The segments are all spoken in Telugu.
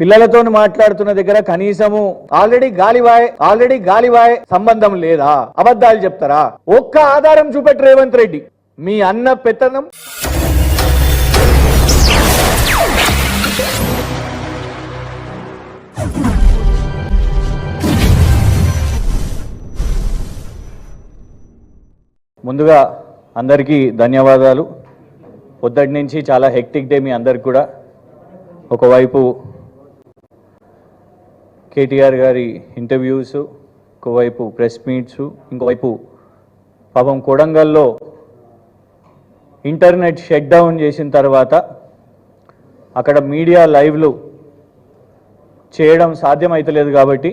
పిల్లలతో మాట్లాడుతున్న దగ్గర కనీసము ఆల్రెడీ గాలివాయ్ సంబంధం లేదా? అబద్ధాలు చెప్తారా? ఒక్క ఆధారం చూపెట్టు రేవంత్ రెడ్డి. మీ అన్న పెత్తనం ముందుగా అందరికీ ధన్యవాదాలు. పొద్దుటి నుంచి చాలా హెక్టిక్ డే మీ అందరికి కూడా. ఒకవైపు కేటీఆర్ గారి ఇంటర్వ్యూస్, ఒకవైపు ప్రెస్ మీట్స్, ఇంకోవైపు పాపం కొడంగల్లో ఇంటర్నెట్ షట్ డౌన్ చేసిన తర్వాత అక్కడ మీడియా లైవ్లు చేయడం సాధ్యమైతలేదు కాబట్టి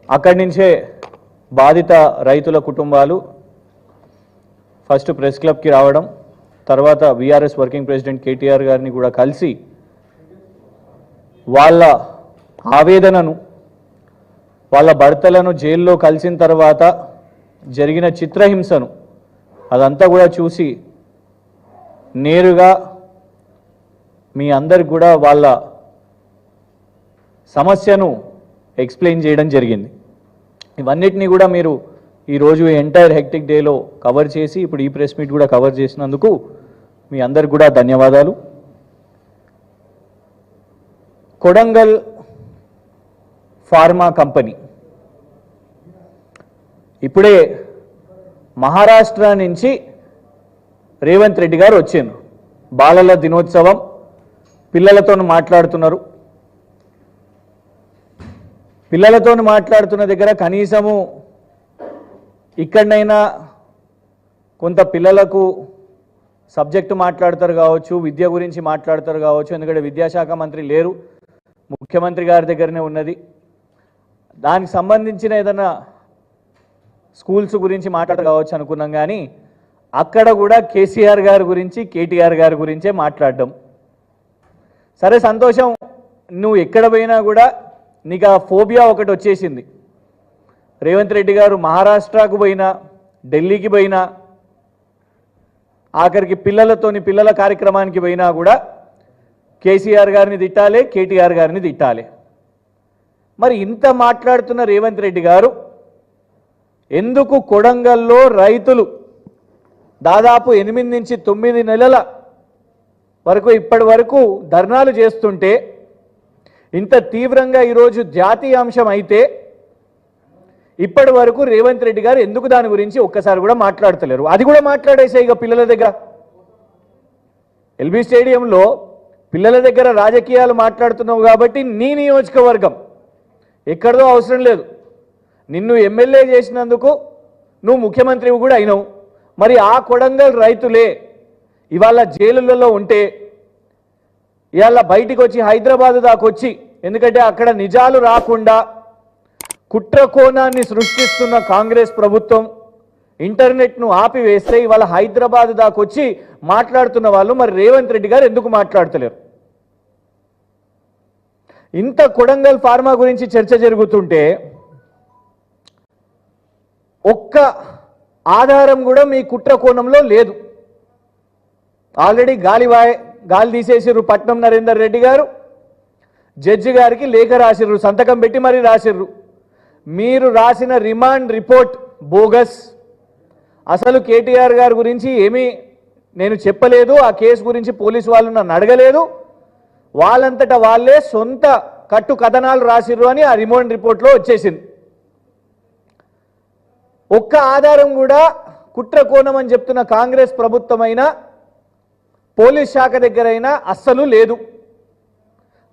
అక్కడి నుంచే బాధిత రైతుల కుటుంబాలు ఫస్ట్ ప్రెస్ క్లబ్కి రావడం, తర్వాత బీఆర్ఎస్ వర్కింగ్ ప్రెసిడెంట్ కేటీఆర్ గారిని కూడా కలిసి వాళ్ళ ఆవేదనను, వాళ్ళ భర్తలను జైల్లో కలిసిన తర్వాత జరిగిన చిత్రహింసను అదంతా కూడా చూసి నేరుగా మీ అందరికి కూడా వాళ్ళ సమస్యను ఎక్స్ప్లెయిన్ చేయడం జరిగింది. ఇవన్నిటినీ కూడా మీరు ఈరోజు ఎంటైర్ హెక్టిక్ డేలో కవర్ చేసి ఇప్పుడు ఈ ప్రెస్ మీట్ కూడా కవర్ చేసినందుకు మీ అందరికి కూడా ధన్యవాదాలు. కొడంగల్ ఫార్మా కంపెనీ ఇప్పుడే మహారాష్ట్ర నుంచి రేవంత్ రెడ్డి గారు వచ్చారు. బాలల దినోత్సవం, పిల్లలతో మాట్లాడుతున్నారు. పిల్లలతో మాట్లాడుతున్న దగ్గర కనీసము ఇక్కడనైనా కొంత పిల్లలకు సబ్జెక్టు మాట్లాడతారు కావచ్చు, విద్య గురించి మాట్లాడతారు కావచ్చు. ఎందుకంటే విద్యాశాఖ మంత్రి లేరు, ముఖ్యమంత్రి గారి దగ్గరనే ఉన్నది. దానికి సంబంధించిన ఏదైనా స్కూల్స్ గురించి మాట్లాడతారు కావచ్చు అనుకున్నాం. కానీ అక్కడ కూడా కేసీఆర్ గారి గురించి, కేటీఆర్ గారి గురించే మాట్లాడడం. సరే సంతోషం, నువ్వు ఎక్కడ పోయినా కూడా నీకు ఆ ఫోబియా ఒకటి వచ్చేసింది. రేవంత్ రెడ్డి గారు మహారాష్ట్రకు పోయినా, ఢిల్లీకి పోయినా, ఆఖరికి పిల్లల కార్యక్రమానికి పోయినా కూడా కేసీఆర్ గారిని తిట్టాలి, కేటీఆర్ గారిని తిట్టాలి. మరి ఇంత మాట్లాడుతున్న రేవంత్ రెడ్డి గారు ఎందుకు కొడంగల్లో రైతులు దాదాపు 8 నుంచి 9 నెలల వరకు ఇప్పటి వరకు ధర్నాలు చేస్తుంటే, ఇంత తీవ్రంగా ఈరోజు జాతీయ అంశం అయితే ఇప్పటి వరకు రేవంత్ రెడ్డి గారు ఎందుకు దాని గురించి ఒక్కసారి కూడా మాట్లాడతలేరు? అది కూడా మాట్లాడేసే ఇక పిల్లల దగ్గర ఎల్బీ స్టేడియంలో పిల్లల దగ్గర రాజకీయాలు మాట్లాడుతున్నావు కాబట్టి నీ నియోజకవర్గం ఎక్కడదో అవసరం లేదు. నిన్ను ఎమ్మెల్యే చేసినందుకు నువ్వు ముఖ్యమంత్రివి కూడా అయినావు. మరి ఆ కొడంగల్ రైతులే ఇవాళ జైలులలో ఉంటే ఇవాళ బయటికి వచ్చి హైదరాబాద్ దాకా వచ్చి, ఎందుకంటే అక్కడ నిజాలు రాకుండా కుట్ర కోణాన్ని సృష్టిస్తున్న కాంగ్రెస్ ప్రభుత్వం ఇంటర్నెట్ను ఆపివేస్తే ఇవాళ హైదరాబాద్ దాకా వచ్చి మాట్లాడుతున్న వాళ్ళు మరి రేవంత్ రెడ్డి గారు ఎందుకు మాట్లాడతలేరు? ఇంత కొడంగల్ ఫార్మా గురించి చర్చ జరుగుతుంటే ఒక్క ఆధారం కూడా మీ కుట్ర కోణంలో లేదు. ఆల్రెడీ గాలి తీసేసిర్రు. పట్నం నరేందర్ రెడ్డి గారు జడ్జి గారికి లేఖ రాసిర్రు, సంతకం పెట్టి మరీ రాసిర్రు. మీరు రాసిన రిమాండ్ రిపోర్ట్ బోగస్. అసలు కేటీఆర్ గారి గురించి ఏమీ నేను చెప్పలేదు, ఆ కేసు గురించి పోలీసు వాళ్ళు నన్ను అడగలేదు, వాళ్ళంతటా వాళ్ళే సొంత కట్టు కథనాలు రాసిర్రు అని ఆ రిమాండ్ రిపోర్ట్లో వచ్చేసింది. ఒక్క ఆధారం కూడా కుట్ర కోణం అని చెప్తున్న కాంగ్రెస్ ప్రభుత్వమైనా పోలీస్ శాఖ దగ్గరైనా అస్సలు లేదు.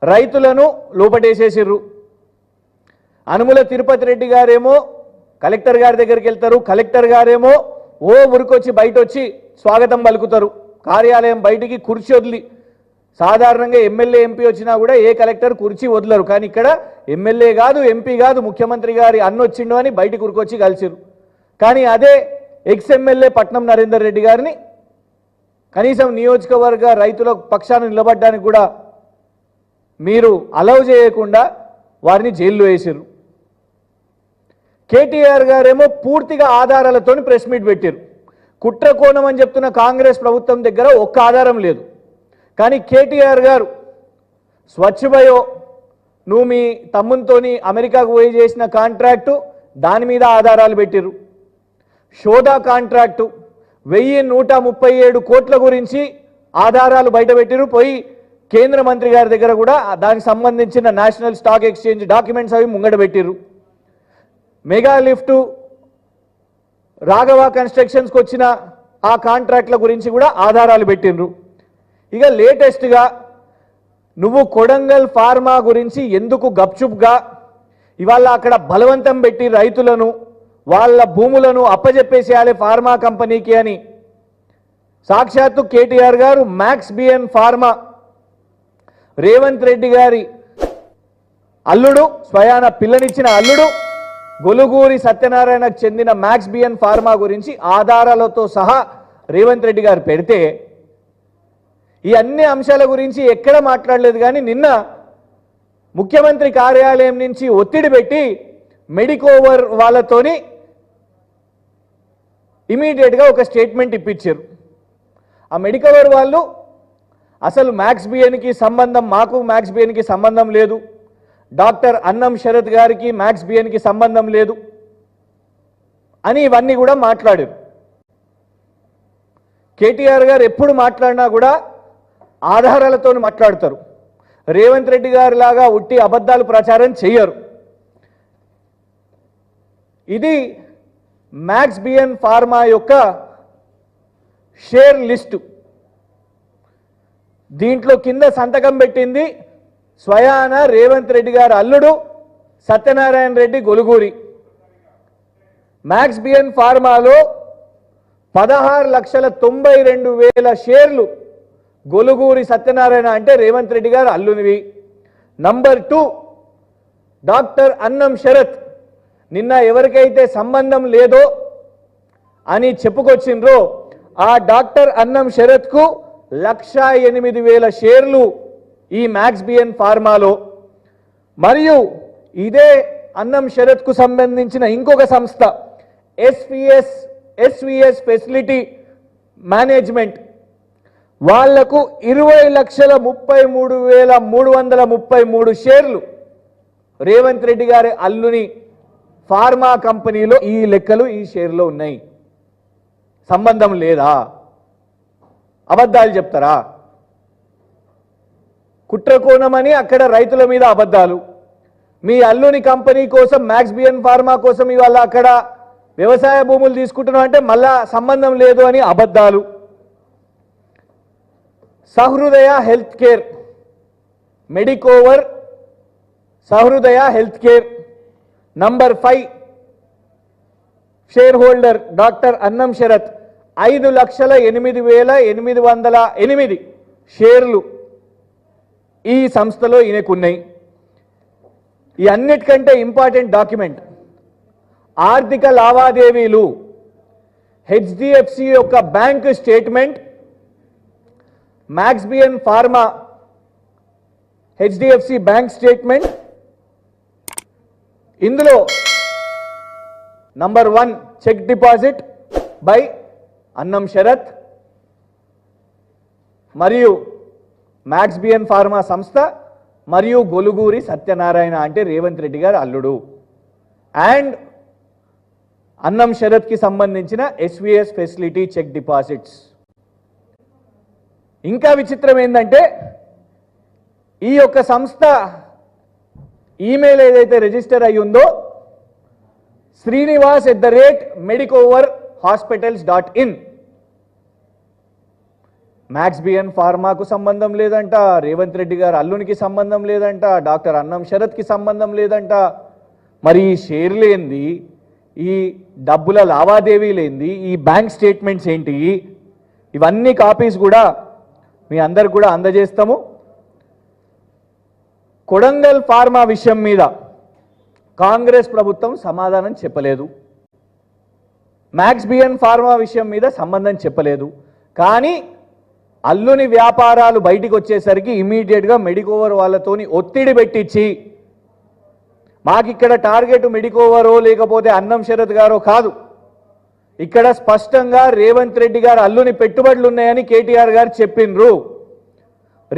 రైతులను లోపటేసేసిర్రు. అనుముల తిరుపతి రెడ్డి గారేమో కలెక్టర్ గారి దగ్గరికి వెళ్తారు, కలెక్టర్ గారేమో ఓ ఉరికొచ్చి బయట వచ్చి స్వాగతం పలుకుతారు. కార్యాలయం బయటికి కుర్చీ వదిలి, సాధారణంగా ఎమ్మెల్యే ఎంపీ వచ్చినా కూడా ఏ కలెక్టర్ కుర్చీ వదలరు. కానీ ఇక్కడ ఎమ్మెల్యే కాదు, ఎంపీ కాదు, ముఖ్యమంత్రి గారి అన్న వచ్చిండు అని బయటికి ఉరికొచ్చి కలిసిరు. కానీ అదే ఎక్స్ ఎమ్మెల్యే పట్నం నరేందర్ రెడ్డి గారిని కనీసం నియోజకవర్గ రైతుల పక్షాన నిలబడడానికి కూడా మీరు అలౌ చేయకుండా వారిని జైల్లో వేసిర్రు. కేటీఆర్ గారేమో పూర్తిగా ఆధారాలతో ప్రెస్ మీట్ పెట్టారు. కుట్ర కోణం అని చెప్తున్న కాంగ్రెస్ ప్రభుత్వం దగ్గర ఒక్క ఆధారం లేదు. కానీ కేటీఆర్ గారు స్వచ్ఛ బయో నువ్వు మీ తమ్మునితోని అమెరికాకు పోయి చేసిన కాంట్రాక్టు దాని మీద ఆధారాలు పెట్టిరు. షోదా కాంట్రాక్టు 1137 కోట్ల గురించి ఆధారాలు బయటపెట్టిరు. పోయి కేంద్ర మంత్రి గారి దగ్గర కూడా దానికి సంబంధించిన నేషనల్ స్టాక్ ఎక్స్చేంజ్ డాక్యుమెంట్స్ అవి ముంగట పెట్టిరు. మెగా లిఫ్ట్ రాఘవ కన్స్ట్రక్షన్స్కి వచ్చిన ఆ కాంట్రాక్ట్ల గురించి కూడా ఆధారాలు పెట్టినరు. ఇక లేటెస్ట్గా నువ్వు కొడంగల్ ఫార్మా గురించి ఎందుకు గప్చుప్గా ఇవాళ అక్కడ బలవంతం పెట్టి రైతులను వాళ్ళ భూములను అప్పజెప్పేసేయాలి ఫార్మా కంపెనీకి అని సాక్షాత్తు కేటీఆర్ గారు Max BN Pharma Revanth Reddy గారి అల్లుడు స్వయాన పిల్లనిచ్చిన అల్లుడు గొలుగూరి సత్యనారాయణకు చెందిన మ్యాక్స్ బిఎన్ ఫార్మా గురించి ఆధారాలతో సహా రేవంత్ రెడ్డి గారు పెడితే ఈ అన్ని అంశాల గురించి ఎక్కడ మాట్లాడలేదు. కానీ నిన్న ముఖ్యమంత్రి కార్యాలయం నుంచి ఒత్తిడి పెట్టి మెడికోవర్ వాళ్ళతోని ఇమీడియట్గా ఒక స్టేట్మెంట్ ఇప్పించారు. ఆ మెడికోవర్ వాళ్ళు అసలు మ్యాక్స్ బిఎన్కి సంబంధం, మాకు మ్యాక్స్ బిఎన్కి సంబంధం లేదు, డాక్టర్ అన్నం శరత్ గారికి మ్యాక్స్ బిఎన్కి సంబంధం లేదు అని ఇవన్నీ కూడా మాట్లాడారు. కేటీఆర్ గారు ఎప్పుడు మాట్లాడినా కూడా ఆధారాలతో మాట్లాడతారు. రేవంత్ రెడ్డి గారి లాగా ఉట్టి అబద్ధాలు ప్రచారం చేయరు. ఇది మ్యాక్స్ బిఎన్ ఫార్మా యొక్క షేర్ లిస్టు. దీంట్లో కింద సంతకం పెట్టింది స్వయాన రేవంత్ రెడ్డి గారి అల్లుడు సత్యనారాయణ రెడ్డి గొలుగూరి. మ్యాక్స్ బిఎన్ ఫార్మాలో 16,92,000 షేర్లు గొలుగూరి సత్యనారాయణ అంటే రేవంత్ రెడ్డి గారు అల్లునివి. నంబర్ 2 డాక్టర్ అన్నం శరత్ నిన్న ఎవరికైతే సంబంధం లేదో అని చెప్పుకొచ్చిండ్రో ఆ డాక్టర్ అన్నం శరత్కు 1,08,000 షేర్లు ఈ మ్యాక్స్ బిఎన్ ఫార్మాలో. మరియు ఇదే అన్నం శరత్కు సంబంధించిన ఇంకొక సంస్థ ఎస్విఎస్ ఫెసిలిటీ మేనేజ్మెంట్ వాళ్లకు 20,33,333 షేర్లు రేవంత్ రెడ్డి గారి అల్లుని ఫార్మా కంపెనీలో ఈ లెక్కలు ఈ షేర్లో ఉన్నాయి. సంబంధం లేదా? అబద్ధాలు చెప్తారా? కుట్రకోణమని అక్కడ రైతుల మీద అబద్ధాలు, మీ అల్లుని కంపెనీ కోసం మ్యాక్స్ బిఎన్ ఫార్మా కోసం ఇవాళ అక్కడ వ్యవసాయ భూములు తీసుకుంటున్నాం అంటే మళ్ళా సంబంధం లేదు అని అబద్ధాలు. Sahrudaya health care Medicover Sahrudaya health care number 5 share holder doctor Annam Sarath 5,08,808 షేర్లు ఈ సంస్థలో ఈయనకున్నాయి. ఈ అన్నిటికంటే ఇంపార్టెంట్ డాక్యుమెంట్ ఆర్థిక లావాదేవీలు హెచ్డిఎఫ్సి యొక్క bank statement, Max BN Pharma HDFC bank statement. ఇందులో number 1 cheque deposit by Annam Sarath మరియు మ్యాక్స్ బిఎన్ ఫార్మా సంస్థ మరియు గొలుగూరి సత్యనారాయణ అంటే రేవంత్ రెడ్డి గారు అల్లుడు అండ్ అన్నం శరత్కి సంబంధించిన ఎస్విఎస్ ఫెసిలిటీ చెక్ డిపాజిట్స్. ఇంకా విచిత్రం ఏంటంటే ఈ యొక్క సంస్థ ఈమెయిల్ ఏదైతే రిజిస్టర్ అయి ఉందో srinivas@medicoverhospitals.in. మ్యాక్స్ బిఎన్ ఫార్మాకు సంబంధం లేదంట, రేవంత్ రెడ్డి గారు అల్లునికి సంబంధం లేదంట, డాక్టర్ అన్నం శరత్కి సంబంధం లేదంట. మరి ఈ షేర్లు ఏంది, ఈ డబ్బుల లావాదేవీలేంది, ఈ బ్యాంక్ స్టేట్మెంట్స్ ఏంటి, ఇవన్నీ కాపీస్ కూడా మీ అందరికి కూడా అందజేస్తాము. కొడంగల్ ఫార్మా విషయం మీద కాంగ్రెస్ ప్రభుత్వం సమాధానం చెప్పలేదు, మ్యాక్స్ బిఎన్ ఫార్మా విషయం మీద సంబంధం చెప్పలేదు. కానీ అల్లుని వ్యాపారాలు బయటికి వచ్చేసరికి ఇమీడియట్గా మెడికోవర్ వాళ్ళతోని ఒత్తిడి పెట్టించి మాకిక్కడ టార్గెట్ మెడికోవరో లేకపోతే అన్నం శరత్ గారో కాదు, ఇక్కడ స్పష్టంగా రేవంత్ రెడ్డి గారు అల్లుని పెట్టుబడులు ఉన్నాయని కేటీఆర్ గారు చెప్పిండ్రు.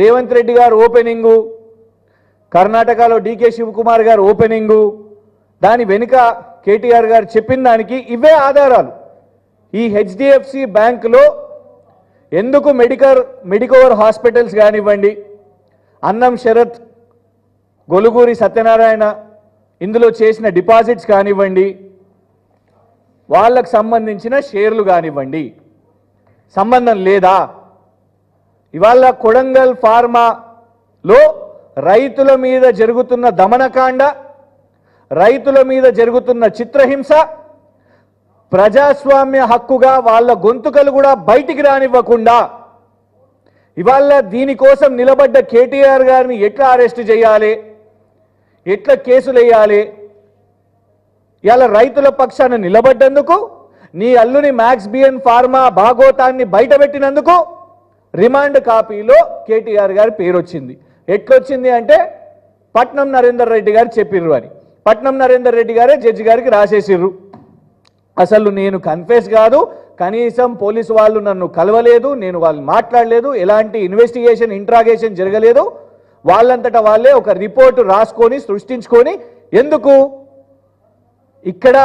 రేవంత్ రెడ్డి గారు ఓపెనింగు కర్ణాటకలో డీకే శివకుమార్ గారు ఓపెనింగు, దాని వెనుక కేటీఆర్ గారు చెప్పిన దానికి ఇవే ఆధారాలు. ఈ హెచ్డిఎఫ్సి బ్యాంకులో ఎందుకు మెడికవర్ హాస్పిటల్స్ కానివ్వండి, అన్నం శరత్, గొలుగూరి సత్యనారాయణ ఇందులో చేసిన డిపాజిట్స్ కానివ్వండి, వాళ్ళకు సంబంధించిన షేర్లు కానివ్వండి, సంబంధం లేదా? ఇవాళ కొడంగల్ ఫార్మాలో రైతుల మీద జరుగుతున్న దమనకాండ, రైతుల మీద జరుగుతున్న చిత్రహింస, ప్రజాస్వామ్య హక్కుగా వాళ్ళ గొంతుకలు కూడా బయటికి రానివ్వకుండా ఇవాళ దీనికోసం నిలబడ్డ కేటీఆర్ గారిని ఎట్లా అరెస్ట్ చేయాలి, ఎట్లా కేసులు వేయాలి? ఇవాళ రైతుల పక్షాన నిలబడ్డందుకు, నీ అల్లుని మ్యాక్స్ బిఎన్ ఫార్మా భాగోతాన్ని బయటపెట్టినందుకు రిమాండ్ కాపీలో కేటీఆర్ గారి పేరు వచ్చింది. ఎట్లొచ్చింది అంటే పట్నం నరేందర్ రెడ్డి గారు చెప్పిర్రు అని. పట్నం నరేందర్ రెడ్డి గారే జడ్జి గారికి రాసేసిర్రు. అసలు నేను కన్ఫెస్ కాదు, కనీసం పోలీసు వాళ్ళు నన్ను కలవలేదు, నేను వాళ్ళు మాట్లాడలేదు, ఎలాంటి ఇన్వెస్టిగేషన్ ఇంట్రాగేషన్ జరగలేదు, వాళ్ళంతటా వాళ్ళే ఒక రిపోర్టు రాసుకొని సృష్టించుకొని ఎందుకు ఇక్కడ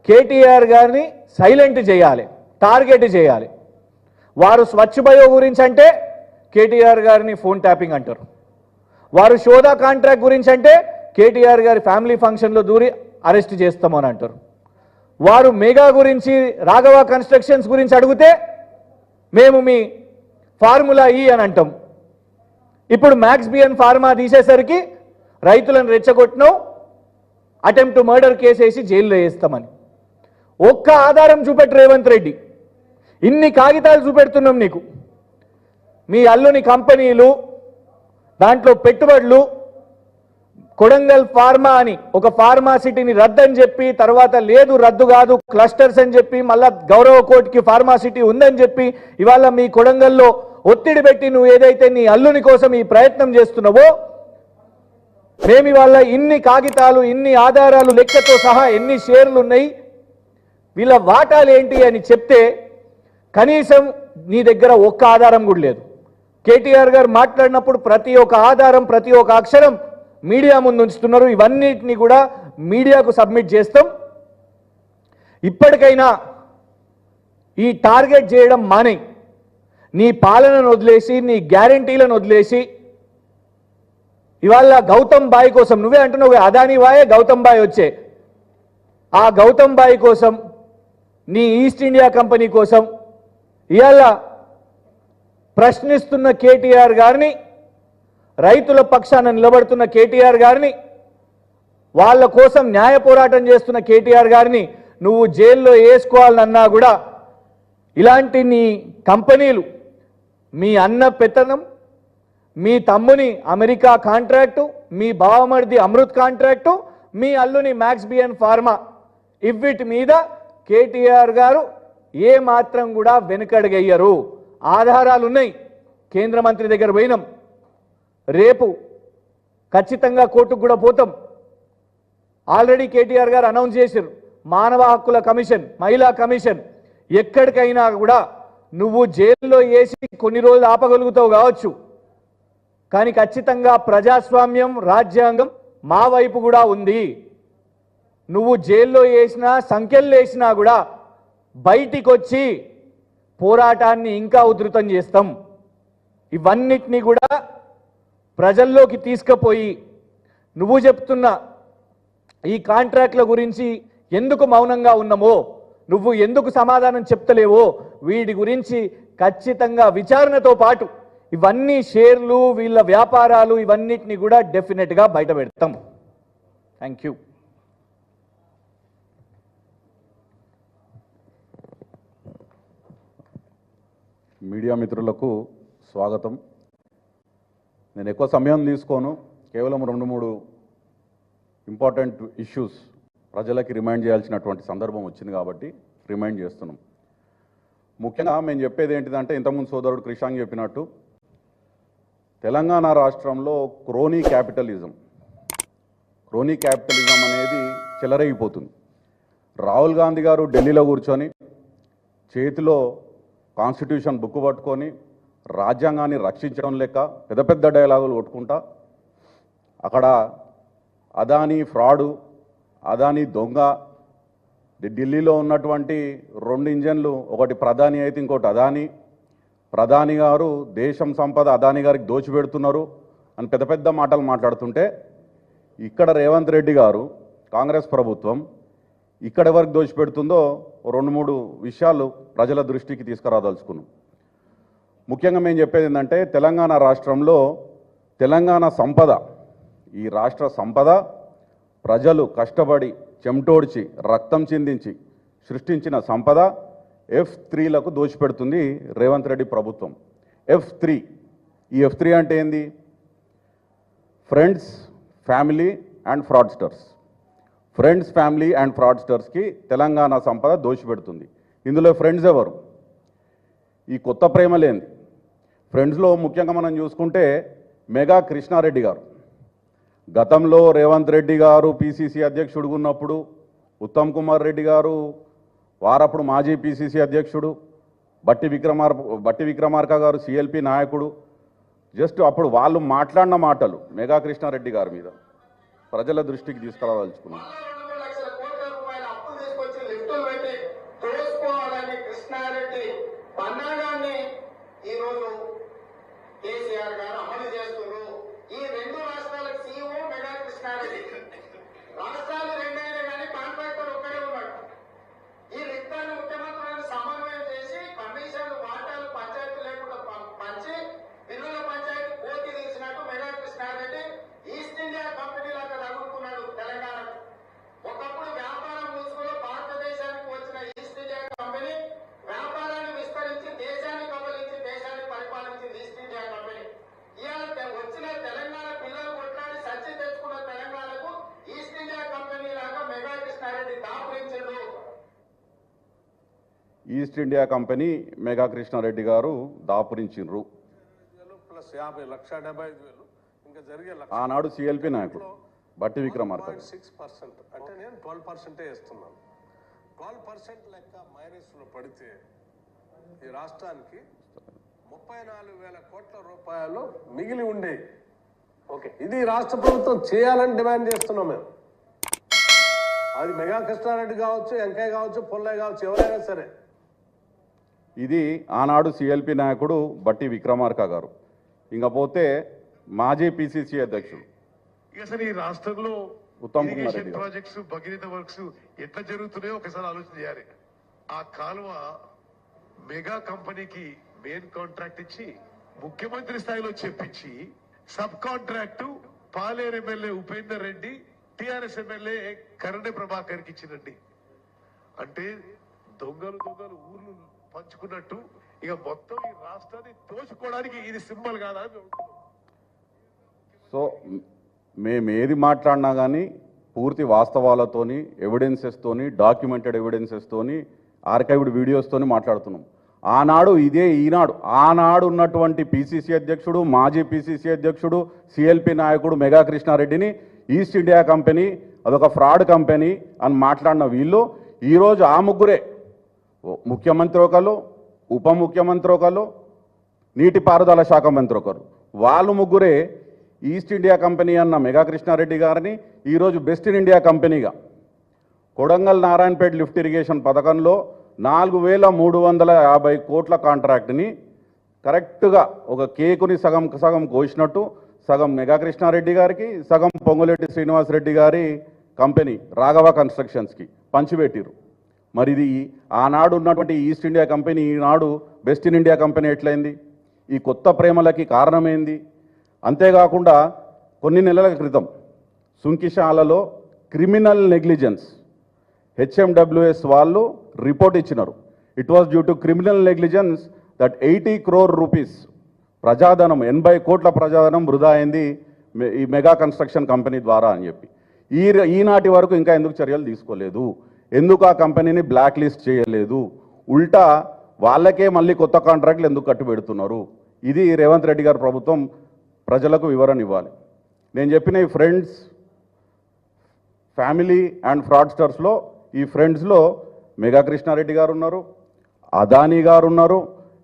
కేటీఆర్ గారిని సైలెంట్ చేయాలి, టార్గెట్ చేయాలి. వారు స్వచ్ఛ బయో గురించి అంటే కేటీఆర్ గారిని ఫోన్ ట్యాపింగ్ అంటారు, వారు షోదా కాంట్రాక్ట్ గురించి అంటే కేటీఆర్ గారి ఫ్యామిలీ ఫంక్షన్లో దూరి అరెస్ట్ చేస్తామని అంటారు, వారు మెగా గురించి, రాఘవ కన్స్ట్రక్షన్స్ గురించి అడిగితే మేము మీ ఫార్ములా ఈ అని అంటాం. ఇప్పుడు మ్యాక్స్ బిఎన్ ఫార్మా తీసేసరికి రైతులను రెచ్చగొట్టినాం, అటెంప్ట్ మర్డర్ కేసు వేసి జైల్లో వేస్తామని. ఒక్క ఆధారం చూపెట్టు రేవంత్ రెడ్డి, ఇన్ని కాగితాలు చూపెడుతున్నాం నీకు. మీ అల్లుని కంపెనీలు, దాంట్లో పెట్టుబడులు, కొడంగల్ ఫార్మా అని ఒక ఫార్మాసిటీని రద్దని చెప్పి, తర్వాత లేదు రద్దు కాదు క్లస్టర్స్ అని చెప్పి, మళ్ళా గౌరవ కోర్టుకి ఫార్మాసిటీ ఉందని చెప్పి ఇవాళ మీ కొడంగల్లో ఒత్తిడి పెట్టి నువ్వు ఏదైతే నీ అల్లుని కోసం ఈ ప్రయత్నం చేస్తున్నావో, మేము ఇవాళ ఇన్ని కాగితాలు, ఇన్ని ఆధారాలు, లెక్కతో సహా ఎన్ని షేర్లు ఉన్నాయి, వీళ్ళ వాటాలు ఏంటి అని చెప్తే కనీసం నీ దగ్గర ఒక్క ఆధారం కూడా లేదు. కేటీఆర్ గారు మాట్లాడినప్పుడు ప్రతి ఒక్క ఆధారం, ప్రతి ఒక్క అక్షరం మీడియా ముందు ఉంచుతున్నారు. ఇవన్నిటిని కూడా మీడియాకు సబ్మిట్ చేస్తాం. ఇప్పటికైనా ఈ టార్గెట్ చేయడం మానే, నీ పాలనను వదిలేసి, నీ గ్యారంటీలను వదిలేసి ఇవాళ గౌతమ్ బాయ్ కోసం, నువ్వే అంటున్నావు అదానీ బాయే గౌతమ్ బాయ్ వచ్చే, ఆ గౌతమ్ బాయ్ కోసం, నీ ఈస్ట్ ఇండియా కంపెనీ కోసం ఇవాళ ప్రశ్నిస్తున్న కేటీఆర్ గారిని, రైతుల పక్షాన నిలబడుతున్న కేటీఆర్ గారిని, వాళ్ళ కోసం న్యాయ పోరాటం చేస్తున్న కేటీఆర్ గారిని నువ్వు జైల్లో వేసుకోవాలన్నా కూడా ఇలాంటి నీ కంపెనీలు, మీ అన్న పెత్తనం, మీ తమ్ముని అమెరికా కాంట్రాక్టు, మీ బావమరిది అమృత్ కాంట్రాక్టు, మీ అల్లుని మ్యాక్స్ బిఎన్ ఫార్మా, ఇవిటి మీద కేటీఆర్ గారు ఏ మాత్రం కూడా వెనుకడుగయ్యరు. ఆధారాలు ఉన్నాయి, కేంద్ర మంత్రి దగ్గర పోయినాం, రేపు ఖచ్చితంగా కోర్టుకు కూడా పోతాం. ఆల్రెడీ కేటీఆర్ గారు అనౌన్స్ చేశారు మానవ హక్కుల కమిషన్, మహిళా కమిషన్. ఎక్కడికైనా కూడా నువ్వు జైల్లో వేసి కొన్ని రోజులు ఆపగలుగుతావు కావచ్చు, కానీ ఖచ్చితంగా ప్రజాస్వామ్యం, రాజ్యాంగం మా వైపు కూడా ఉంది. నువ్వు జైల్లో వేసినా, సంఖ్యలు వేసినా కూడా బయటికి వచ్చి పోరాటాన్ని ఇంకా ఉధృతం చేస్తాం. ఇవన్నిటినీ కూడా ప్రజల్లోకి తీసుకుపోయి నువ్వు చెప్తున్న ఈ కాంట్రాక్ట్ల గురించి ఎందుకు మౌనంగా ఉన్నామో, నువ్వు ఎందుకు సమాధానం చెప్తలేవో వీటి గురించి ఖచ్చితంగా విచారణతో పాటు ఇవన్నీ షేర్లు, వీళ్ళ వ్యాపారాలు, ఇవన్నిటిని కూడా డెఫినెట్గా బయట పెడతాం. Thank you. మీడియా మిత్రులకు స్వాగతం. నేను ఎక్కువ సమయం తీసుకోను, కేవలం 2-3 ఇంపార్టెంట్ ఇష్యూస్ ప్రజలకి రిమైండ్ చేయాల్సినటువంటి సందర్భం వచ్చింది కాబట్టి రిమైండ్ చేస్తున్నాం. ముఖ్యంగా మేము చెప్పేది ఏంటిదంటే, ఇంతకుముందు సోదరుడు క్రిషాంగ్ చెప్పినట్టు తెలంగాణ రాష్ట్రంలో క్రోనీ క్యాపిటలిజం అనేది చెలరేగిపోతుంది. రాహుల్ గాంధీ గారు ఢిల్లీలో కూర్చొని చేతిలో కాన్స్టిట్యూషన్ బుక్ పట్టుకొని రాజ్యాంగాన్ని రక్షించడం లెక్క పెద్ద పెద్ద డైలాగులు కొట్టుకుంటా అక్కడ అదానీ ఫ్రాడు, అదానీ దొంగ, ఢిల్లీలో ఉన్నటువంటి 2 ఇంజన్లు, ఒకటి ప్రధాని అయితే ఇంకోటి అదానీ. ప్రధాని గారు దేశం సంపద అదానీ గారికి దోచిపెడుతున్నారు అని పెద్ద పెద్ద మాటలు మాట్లాడుతుంటే, ఇక్కడ రేవంత్ రెడ్డి గారు కాంగ్రెస్ ప్రభుత్వం ఇక్కడ ఎవరికి దోచిపెడుతుందో 2-3 విషయాలు ప్రజల దృష్టికి తీసుకురాదలుచుకున్నాం. ముఖ్యంగా మేము చెప్పేది ఏంటంటే, తెలంగాణ రాష్ట్రంలో తెలంగాణ సంపద, ఈ రాష్ట్ర సంపద ప్రజలు కష్టపడి చెమటోడ్చి రక్తం చిందించి సృష్టించిన సంపద F3లకు దోచిపెడుతుంది రేవంత్ రెడ్డి ప్రభుత్వం. F3, ఈ F3 అంటే ఏంది? Friends, family and fraudsters. Friends, family and ఫ్రాడ్స్టర్స్కి తెలంగాణ సంపద దోచిపెడుతుంది. ఇందులో ఫ్రెండ్స్ ఎవరు? ఈ కొత్త ప్రేమలేంది? ఫ్రెండ్స్లో ముఖ్యంగా మనం చూసుకుంటే మెగా కృష్ణారెడ్డి గారు, గతంలో రేవంత్ రెడ్డి గారు పిసిసి అధ్యక్షుడు ఉన్నప్పుడు, ఉత్తమ్ కుమార్ రెడ్డి గారు వారప్పుడు మాజీ పిసిసి అధ్యక్షుడు, బట్టి విక్రమార్క గారు సిఎల్పి నాయకుడు, జస్ట్ అప్పుడు వాళ్ళు మాట్లాడిన మాటలు మెగా కృష్ణారెడ్డి గారి మీద ప్రజల దృష్టికి తీసుకురాదలుచుకున్నాం. రాష్ట్రాలు రెండైనా కానీ కాంట్రాక్టర్ ఒక్కడే ఉన్నాడు. ఈ రిక్తాన్ని ముఖ్యమంత్రులను సమన్వయం చేసి కమిషన్ వాటాలు పంచాయతీ లేకుండా పంచి బిల్లుల పంచాయతీ పోటీ తీసినట్టు Megha Krishna Reddy East India Company లాగా తగులుకున్నాడు తెలంగాణకు. ఒకప్పుడు వ్యాపారం ముసుగులో భారతదేశానికి వచ్చిన ఈస్ట్ ఇండియా కంపెనీ వ్యాపారాన్ని విస్తరించి దేశాన్ని కబలించి దేశాన్ని పరిపాలించింది ఈస్ట్ ఇండియా కంపెనీ. ఇవాళ వచ్చిన తెలంగాణ పిల్లలు కొట్లాడి సచ్చి తెచ్చుకున్న తెలంగాణకు ఈస్ట్ ఇండియా కంపెనీ లాగా మెగా కృష్ణారెడ్డి దాపురించాడు. East India Company Mega Krishna Reddy గారు దాపురించిండ్రు. ప్లస్ 50,75,000 ఇంకా జరిగే ఆనాడు సిఎల్పి నాయకుడు బట్టి విక్రమార్క 6%, అంటే నేను 12% వేస్తున్నాను. 12% లెక్క మైనస్లో పడితే ఈ రాష్ట్రానికి 34,000 కోట్ల రూపాయలు మిగిలి ఉండే. ఓకే, ఇది రాష్ట్ర ప్రభుత్వం చేయాలని డిమాండ్ చేస్తున్నాం మేము. అది మెగా కృష్ణారెడ్డి కావచ్చు, వెంకయ్య కావచ్చు, పొల్లయ్య కావచ్చు, ఎవరైనా సరే. ఇది ఆనాడు సిఎల్పి నాయకుడు బట్టి విక్రమార్క గారు. ఇంకపోతే మాజీ పిసిసి అధ్యక్షుడు అసలు ఈ రాష్ట్రంలో ఉత్తమ్ కుమార్ రెడ్డి గారు. ప్రాజెక్ట్స్, భగీరథ వర్క్స్ ఎట్లా జరుగుతున్నాయో ఒకసారి ఆలోచన చేయాలి. ఆ కాలువ మెగా కంపెనీకి మెయిన్ కాంట్రాక్ట్ ఇచ్చి ముఖ్యమంత్రి స్థాయిలో చెప్పించి sub contract Paleru MLA Upender Reddy, TRS MLA Karne Prabhakar కి ఇచ్చినండి. అంటే దొంగలు ఊర్లు పంచుకున్నట్టు ఇక మొత్తం ఈ రాష్ట్రాన్ని దోచుకోవడానికి ఇది సింబల్ కాదా అని చెబుతున్నాం. సో మేము ఏది మాట్లాడినా కానీ పూర్తి వాస్తవాలతోని, ఎవిడెన్సెస్తోని, డాక్యుమెంటెడ్ ఎవిడెన్సెస్తోని, ఆర్కైవ్డ్ వీడియోస్తోని మాట్లాడుతున్నాం. ఆనాడు ఇదే ఈనాడు ఆనాడు ఉన్నటువంటి పిసిసి అధ్యక్షుడు, మాజీ పిసిసి అధ్యక్షుడు, సిఎల్పి నాయకుడు మెగా కృష్ణారెడ్డిని ఈస్ట్ ఇండియా కంపెనీ అదొక ఫ్రాడ్ కంపెనీ అని మాట్లాడిన వీళ్ళు ఈరోజు ఆ ముగ్గురే, ముఖ్యమంత్రి ఒకరు, ఉప ముఖ్యమంత్రి ఒకరు, నీటిపారుదల శాఖ మంత్రి ఒకరు, వాళ్ళు ముగ్గురే ఈస్ట్ ఇండియా కంపెనీ అన్న మెగా కృష్ణారెడ్డి గారిని ఈరోజు బెస్ట్ ఇన్ ఇండియా కంపెనీగా కొడంగల్ నారాయణపేట లిఫ్ట్ ఇరిగేషన్ పథకంలో 4,350 కోట్ల కాంట్రాక్ట్ని కరెక్ట్గా ఒక కేకుని సగం కోసినట్టు సగం మెగా కృష్ణారెడ్డి గారికి, సగం పొంగులేటి శ్రీనివాసరెడ్డి గారి కంపెనీ రాఘవ కన్స్ట్రక్షన్స్కి పంచిపెట్టిరు. మరి ఇది ఆనాడు ఉన్నటువంటి ఈస్ట్ ఇండియా కంపెనీ ఈనాడు బెస్ట్ ఇన్ ఇండియా కంపెనీ ఎట్లయింది? ఈ కొత్త ప్రేమలకి కారణమైంది. అంతేకాకుండా కొన్ని నెలల క్రితం సుంకిశాలలో క్రిమినల్ నెగ్లిజెన్స్ హెచ్ఎండబ్ల్యూఎస్ వాళ్ళు రిపోర్ట్ ఇచ్చినారు. It was due to criminal negligence that 80 crore rupees ప్రజాధనం, 80 కోట్ల ప్రజాధనం వృధా అయింది ఈ మెగా కన్స్ట్రక్షన్ కంపెనీ ద్వారా అని చెప్పి ఈనాటి వరకు ఇంకా ఎందుకు చర్యలు తీసుకోలేదు? ఎందుకు ఆ కంపెనీని బ్లాక్ లిస్ట్ చేయలేదు? ఉల్టా వాళ్ళకే మళ్ళీ కొత్త కాంట్రాక్ట్లు ఎందుకు కట్టుబెడుతున్నారు? ఇది రేవంత్ రెడ్డి గారి ప్రభుత్వం ప్రజలకు వివరణ ఇవ్వాలి. నేను చెప్పిన ఈ ఫ్రెండ్స్, ఫ్యామిలీ అండ్ ఫ్రాడ్స్టర్స్లో ఈ ఫ్రెండ్స్లో మెగా కృష్ణారెడ్డి గారు ఉన్నారు, అదానీ గారు ఉన్నారు.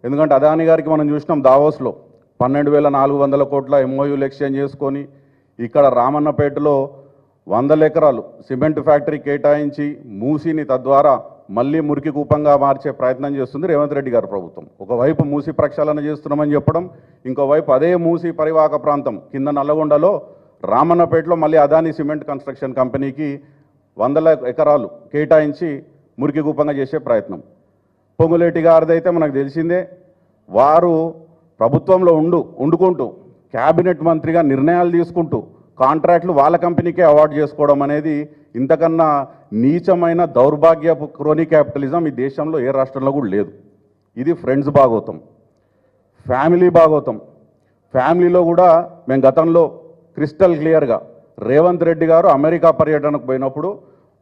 ఎందుకంటే అదానీ గారికి మనం చూసినాం దావోస్లో 12,400 కోట్ల ఎంఓయూలు ఎక్స్చేంజ్ చేసుకొని ఇక్కడ రామన్నపేటలో 100 ఎకరాలు సిమెంట్ ఫ్యాక్టరీ కేటాయించి మూసిని తద్వారా మళ్ళీ మురికి కూపంగా మార్చే ప్రయత్నం చేస్తుంది రేవంత్ రెడ్డి గారి ప్రభుత్వం. ఒకవైపు మూసి ప్రక్షాళన చేస్తున్నామని చెప్పడం, ఇంకోవైపు అదే మూసి పరివాహక ప్రాంతం కింద నల్లగొండలో రామన్నపేటలో మళ్ళీ అదాని సిమెంట్ కన్స్ట్రక్షన్ కంపెనీకి 100 ఎకరాలు కేటాయించి మురికి కూపంగా చేసే ప్రయత్నం. పొంగులేటి గారిదైతే మనకు తెలిసిందే, వారు ప్రభుత్వంలో ఉండుకుంటూ క్యాబినెట్ మంత్రిగా నిర్ణయాలు తీసుకుంటూ కాంట్రాక్టులు వాళ్ళ కంపెనీకే అవార్డు చేసుకోవడం అనేది ఇంతకన్నా నీచమైన దౌర్భాగ్యపు క్రోనీ క్యాపిటలిజం ఈ దేశంలో ఏ రాష్ట్రంలో కూడా లేదు. ఇది ఫ్రెండ్స్ భాగోతం, ఫ్యామిలీ భాగోతం. ఫ్యామిలీలో కూడా మేము గతంలో క్రిస్టల్ క్లియర్గా రేవంత్ రెడ్డి గారు అమెరికా పర్యటనకు పోయినప్పుడు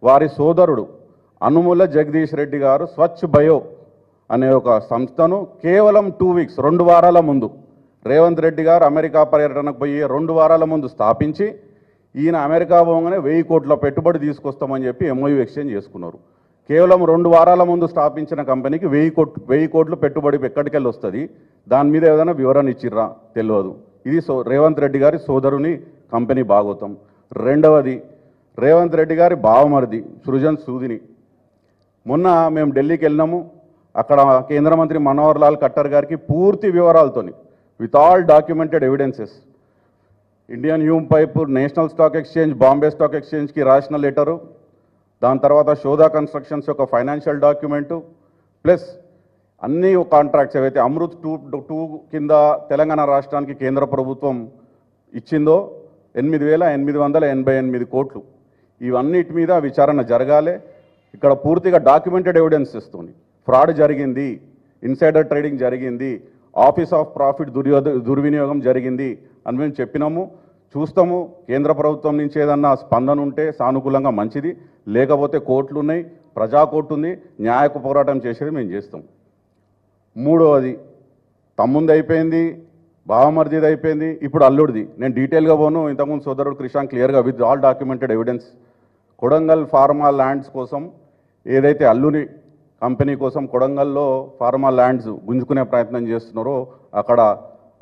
వారి సోదరుడు అనుముల జగదీష్ రెడ్డి గారు స్వచ్ఛ బయో అనే ఒక సంస్థను కేవలం 2 వీక్స్ 2 వారాల ముందు రేవంత్ రెడ్డి గారు అమెరికా పర్యటనకు పోయి 2 వారాల ముందు స్థాపించి ఈయన అమెరికా పోగానే 1000 కోట్ల పెట్టుబడి తీసుకొస్తామని చెప్పి ఎంఓయూ ఎక్స్చేంజ్ చేసుకున్నారు. కేవలం 2 వారాల ముందు స్థాపించిన కంపెనీకి 1000 కోట్లు పెట్టుబడి ఎక్కడికి వెళ్ళి వస్తుంది, దాని మీద ఏదైనా వివరణ ఇచ్చిర్రా తెలియదు. ఇది రేవంత్ రెడ్డి గారి సోదరుని కంపెనీ భాగోతం. రెండవది రేవంత్ రెడ్డి గారి బావమరిది సృజన్ సూదిని. మొన్న మేము ఢిల్లీకి వెళ్ళినాము, అక్కడ కేంద్ర మంత్రి మనోహర్ లాల్ ఖట్టర్ గారికి పూర్తి వివరాలతోని with all documented evidences Indian Hume Pipe National Stock Exchange Bombay Stock ఎక్స్చేంజ్కి రాసిన లెటరు, దాని తర్వాత శోధా కన్స్ట్రక్షన్స్ యొక్క ఫైనాన్షియల్ డాక్యుమెంటు, ప్లస్ అన్ని కాంట్రాక్ట్స్ ఏవైతే అమృత్ 2 కింద తెలంగాణ రాష్ట్రానికి కేంద్ర ప్రభుత్వం ఇచ్చిందో 8,888 కోట్లు, ఇవన్నిటి మీద విచారణ జరగాలి. ఇక్కడ పూర్తిగా డాక్యుమెంటెడ్ ఎవిడెన్సెస్తోని ఫ్రాడ్ జరిగింది, ఇన్సైడర్ ట్రేడింగ్ జరిగింది, ఆఫీస్ ఆఫ్ ప్రాఫిట్ దుర్వినియోగం జరిగింది అని మేము చెప్పినాము. చూస్తాము, కేంద్ర ప్రభుత్వం నుంచి ఏదన్నా స్పందన ఉంటే సానుకూలంగా మంచిది, లేకపోతే కోర్టులు ఉన్నాయి, ప్రజా కోర్టు ఉంది, న్యాయకు పోరాటం చేసేది మేము చేస్తాం. మూడవది తమ్ముంది అయిపోయింది, బావమర్దిది అయిపోయింది, ఇప్పుడు అల్లుడిది. నేను డీటెయిల్గా పోను, ఇంతకుముందు సోదరుడు క్రిషాంక్ క్లియర్గా with all documented evidence Kodangal pharma lands కోసం ఏదైతే అల్లుని కంపెనీ కోసం కొడంగల్లో ఫార్మా ల్యాండ్స్ గుంజుకునే ప్రయత్నం చేస్తున్నారో, అక్కడ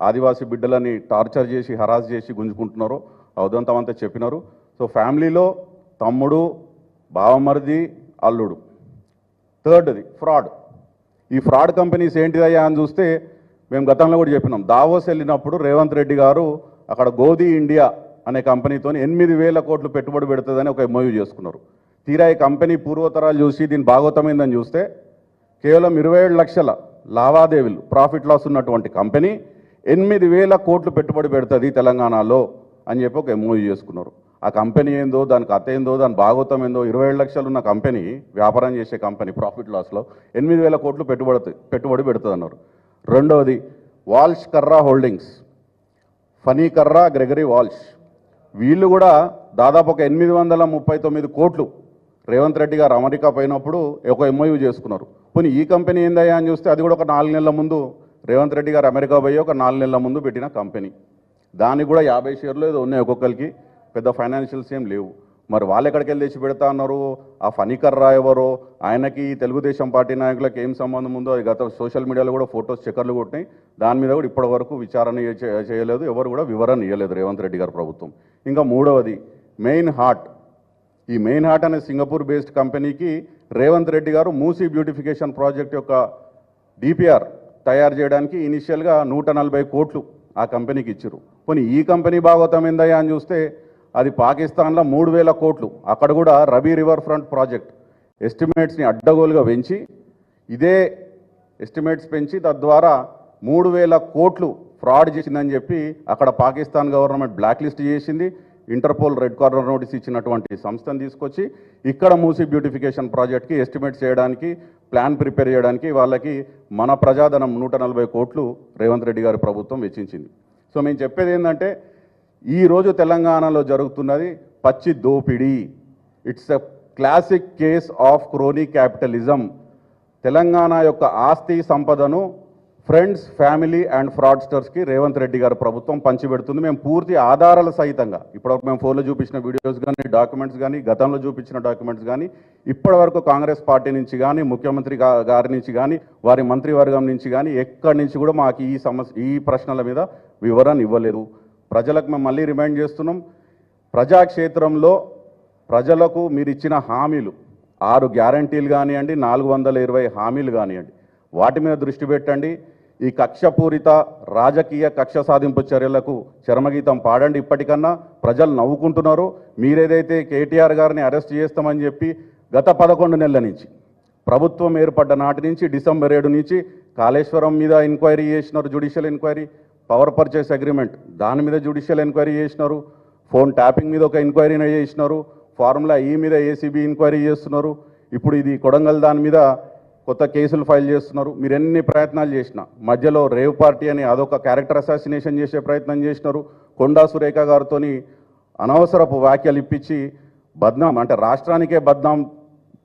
ఆదివాసీ బిడ్డలని టార్చర్ చేసి హరాస్ చేసి గుంజుకుంటున్నారో ఉదంతం అంతా చెప్పినారు. సో ఫ్యామిలీలో తమ్ముడు, బావమరిది, అల్లుడు. థర్డ్ది ఫ్రాడ్. ఈ ఫ్రాడ్ కంపెనీస్ ఏంటిదయ్యా అని చూస్తే మేము గతంలో కూడా చెప్పినాం, దావోస్ వెళ్ళినప్పుడు రేవంత్ రెడ్డి గారు అక్కడ గోధీ ఇండియా అనే కంపెనీతో 8,000 కోట్లు పెట్టుబడి పెడుతుందని ఒక ఎంఓయూ చేసుకున్నారు. తీరా ఈ కంపెనీ పూర్వతరాలు చూసి దీని భాగోతమైందని చూస్తే కేవలం 27 లక్షల లావాదేవీలు ప్రాఫిట్ లాస్ ఉన్నటువంటి కంపెనీ 8,000 కోట్లు పెట్టుబడి పెడుతుంది తెలంగాణలో అని చెప్పి ఒక ఎంఓయూ చేసుకున్నారు. ఆ కంపెనీ ఏందో, దాని కథ ఏందో, దాని భాగోతం ఏందో, 27 లక్షలు ఉన్న కంపెనీ, వ్యాపారం చేసే కంపెనీ ప్రాఫిట్ లాస్లో 8,000 కోట్లు పెట్టుబడి పెడుతుంది అన్నారు. రెండవది వాల్ష్ కర్రా హోల్డింగ్స్, ఫనీ కర్రా, గ్రెగరీ వాల్ష్, వీళ్ళు కూడా దాదాపు ఒక 839 కోట్లు రేవంత్ రెడ్డి గారు అమెరికా పోయినప్పుడు ఒక ఎంఓయూ చేసుకున్నారు. పోనీ ఈ కంపెనీ ఏందయ్యా అని చూస్తే అది కూడా ఒక 4 నెలల ముందు రేవంత్ రెడ్డి గారు అమెరికా పోయి ఒక 4 నెలల ముందు పెట్టిన కంపెనీ. దానికి కూడా 50 షేర్లు ఏదో ఉన్నాయి ఒక్కొక్కరికి, పెద్ద ఫైనాన్షియల్స్ ఏం లేవు. మరి వాళ్ళు ఎక్కడికి వెళ్ళి తెచ్చి పెడతా అన్నారు? ఆ ఫణికర్రా ఎవరో, ఆయనకి తెలుగుదేశం పార్టీ నాయకులకు ఏం సంబంధం ఉందో అది గత సోషల్ మీడియాలో కూడా ఫొటోస్ చక్కర్లు కొట్టినాయి. దాని మీద కూడా ఇప్పటి వరకు విచారణ చేయలేదు, ఎవరు కూడా వివరణ ఇవ్వలేదు రేవంత్ రెడ్డి గారి ప్రభుత్వం. ఇంకా మూడవది మెయిన్ హార్ట్. ఈ మెయిన్ హార్ట్ అనే సింగపూర్ బేస్డ్ కంపెనీకి రేవంత్ రెడ్డి గారు మూసీ బ్యూటిఫికేషన్ ప్రాజెక్ట్ యొక్క డిపిఆర్ తయారు చేయడానికి ఇనిషియల్గా 140 కోట్లు ఆ కంపెనీకి ఇచ్చారు. పోనీ ఈ కంపెనీ భాగవతం ఏందయ్యా అని చూస్తే అది పాకిస్తాన్లో 3,000 కోట్లు, అక్కడ కూడా రబీ రివర్ ఫ్రంట్ ప్రాజెక్ట్ ఎస్టిమేట్స్ని అడ్డగోలుగా పెంచి, ఇదే ఎస్టిమేట్స్ పెంచి తద్వారా 3,000 కోట్లు ఫ్రాడ్ చేసిందని చెప్పి అక్కడ పాకిస్తాన్ గవర్నమెంట్ బ్లాక్ లిస్ట్ చేసింది. ఇంటర్పోల్ రెడ్ కార్నర్ నోటీస్ ఇచ్చినటువంటి సంస్థను తీసుకొచ్చి ఇక్కడ మూసీ బ్యూటిఫికేషన్ ప్రాజెక్ట్కి ఎస్టిమేట్ చేయడానికి, ప్లాన్ ప్రిపేర్ చేయడానికి వాళ్ళకి మన ప్రజాధనం 140 కోట్లు రేవంత్ రెడ్డి గారి ప్రభుత్వం వెచ్చించింది. సో మేము చెప్పేది ఏంటంటే, ఈరోజు తెలంగాణలో జరుగుతున్నది పచ్చి దోపిడీ. It's a classic case of crony capitalism. Telangana యొక్క ఆస్తి సంపదను ఫ్రెండ్స్, ఫ్యామిలీ అండ్ ఫ్రాడ్స్టర్స్కి రేవంత్ రెడ్డి గారి ప్రభుత్వం పంచిపెడుతుంది. మేము పూర్తి ఆధారాల సహితంగా ఇప్పటివరకు మేము ఫోన్లో చూపించిన వీడియోస్ కానీ, డాక్యుమెంట్స్ కానీ, గతంలో చూపించిన డాక్యుమెంట్స్ కానీ, ఇప్పటివరకు కాంగ్రెస్ పార్టీ నుంచి కానీ, ముఖ్యమంత్రి గారి నుంచి కానీ, వారి మంత్రివర్గం నుంచి కానీ ఎక్కడి నుంచి కూడా మాకు ఈ ప్రశ్నల మీద వివరణ ఇవ్వలేదు. ప్రజలకు మేము మళ్ళీ రిమైండ్ చేస్తున్నాం, ప్రజాక్షేత్రంలో ప్రజలకు మీరు ఇచ్చిన హామీలు 6 గ్యారంటీలు కానివ్వండి, 420 హామీలు కానివ్వండి, వాటి మీద దృష్టి పెట్టండి. ఈ కక్షపూరిత రాజకీయ కక్ష సాధింపు చర్యలకు చరమగీతం పాడండి. ఇప్పటికన్నా ప్రజలు నవ్వుకుంటున్నారు. మీరేదైతే కేటీఆర్ గారిని అరెస్ట్ చేస్తామని చెప్పి గత 11 నెలల నుంచి, ప్రభుత్వం ఏర్పడ్డ నాటి నుంచి డిసెంబర్ 7 నుంచి కాళేశ్వరం మీద ఎంక్వైరీ చేసినారు, judicial enquiry, power purchase agreement దాని మీద జ్యుడిషియల్ ఎంక్వైరీ చేసినారు, ఫోన్ ట్యాపింగ్ మీద ఒక ఎంక్వైరీ చేసినారు, ఫార్ములా ఈ మీద ఏసీబీ ఎంక్వైరీ చేస్తున్నారు, ఇప్పుడు ఇది కొడంగల్ దాని మీద కొత్త కేసులు ఫైల్ చేస్తున్నారు. మీరు ఎన్ని ప్రయత్నాలు చేసినా మధ్యలో రేవ్ పార్టీ అని అదొక క్యారెక్టర్ అసాసినేషన్ చేసే ప్రయత్నం చేసినారు. కొండా సురేఖ గారితో అనవసరపు వ్యాఖ్యలు ఇప్పించి బద్నాం, అంటే రాష్ట్రానికే బద్నాం,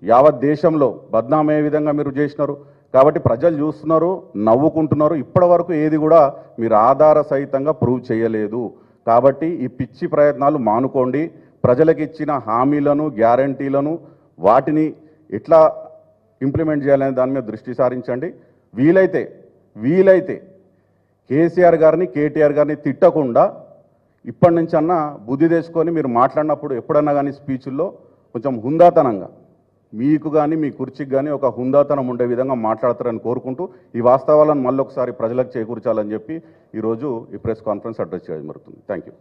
యావత్ దేశంలో బద్నాం అయ్యే విధంగా మీరు చేసినారు. కాబట్టి ప్రజలు చూస్తున్నారు, నవ్వుకుంటున్నారు. ఇప్పటి వరకు ఏది కూడా మీరు ఆధార సహితంగా ప్రూవ్ చేయలేదు. కాబట్టి ఈ పిచ్చి ప్రయత్నాలు మానుకోండి. ప్రజలకు ఇచ్చిన హామీలను, గ్యారంటీలను వాటిని ఎట్లా ఇంప్లిమెంట్ చేయాలనే దాని మీద దృష్టి సారించండి. వీలైతే కేసీఆర్ గారిని, కేటీఆర్ గారిని తిట్టకుండా ఇప్పటి నుంచి అన్నా బుద్ధి తెచ్చుకొని మీరు మాట్లాడినప్పుడు ఎప్పుడన్నా కానీ స్పీచ్ల్లో కొంచెం హుందాతనంగా, మీకు కానీ మీ కుర్చీకి కానీ ఒక హుందాతనం ఉండే విధంగా మాట్లాడతారని కోరుకుంటూ ఈ వాస్తవాలను మళ్ళొకసారి ప్రజలకు చేకూర్చాలని చెప్పి ఈరోజు ఈ ప్రెస్ కాన్ఫరెన్స్ అడ్రస్ చేయడం జరుగుతుంది. Thank you.